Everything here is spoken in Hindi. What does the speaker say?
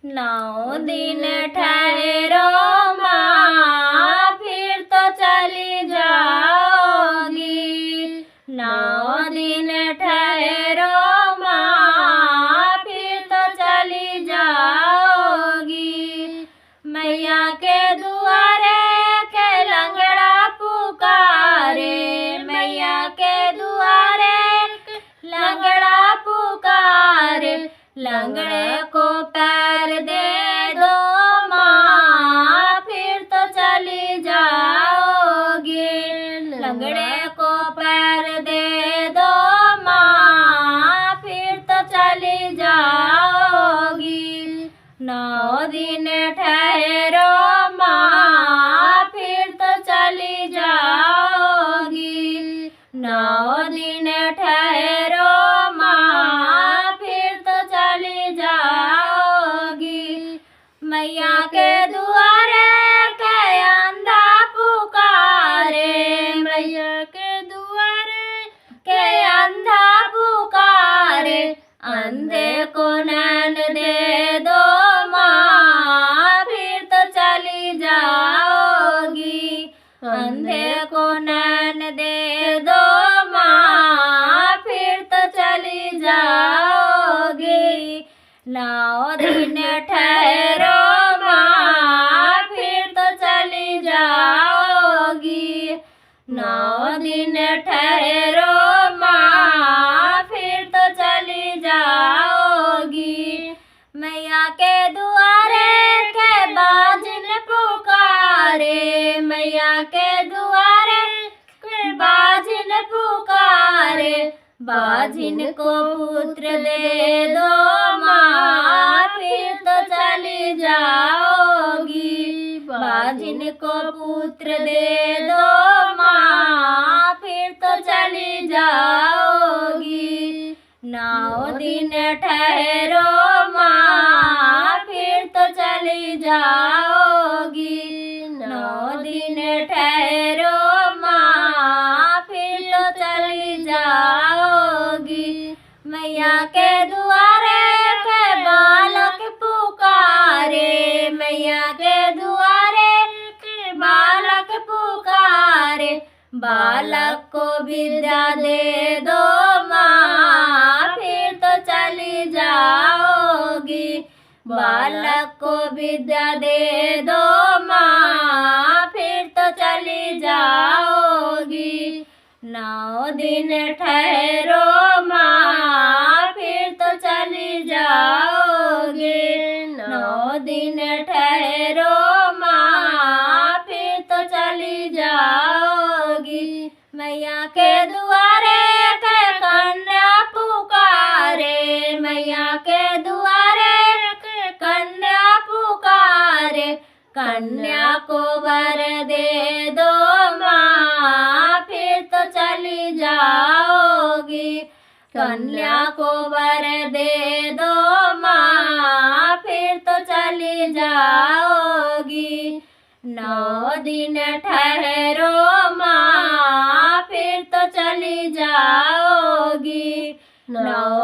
9 दिन ठहरो माँ फिर तो चली जाओगी। 9 दिन ठहरो माँ फिर तो चली जाओगी। मैया के दुआरे के लंगड़ा पुकारे, मैया के दुआरे लंगड़ा पुकारे। लंगड़े को पैर दे दो माँ फिर तो चली जाओगी। लंगड़े को पैर दे दो माँ फिर तो चली जाओगी। 9 दिन ठहरो माँ फिर तो चली जाओगी। 9 दिन ठहरो माँ फिर तो चली जाओगी। मैया के दुआरे के अंधा पुकारे, मैया के दुआरे के अंधा पुकारे। अंधे को नैन दे दो माँ फिर तो चली जाओगी। अंधे को नैन दे दो माँ फिर तो चली जाओगी। 9 दिन ठहरो माँ फिर तो चली जाओगी। 9 दिन ठहरो माँ फिर तो चली जाओगी। मैया के दुआरे के बाजिन पुकारे, मैया के दुआरे के बाजिन पुकारे। बाजिन को पुत्र दे दो माँ फिर तो चली जाओगी। बाजिन को पुत्र दे दो माँ फिर तो चली जाओगी। 9 दिन ठहरो माँ फिर तो चली जाओगी। 9 दिन ठहरो माँ फिर तो चली जाओगी। मैया के दुआरे के बालक पुकारे, मैया के दुआरे के बालक पुकारे। बालक को विद्या दे दो माँ फिर तो चली जाओगी। बालक को विद्या दे दो माँ फिर तो चली जाओगी। 9 दिन ठहरो माँ फिर तो चली जाओगी। 9 दिन ठहरो माँ फिर तो चली जाओगी। मैया के दुआरे के कन्या पुकारे, मैया के दुआरे के कन्या पुकारे। कन्या को वर दे दो माँ फिर तो चली जाओगी। कन्या को वर दे दो माँ फिर तो चली जाओगी। 9 दिन ठहरो माँ फिर तो चली जाओगी। 9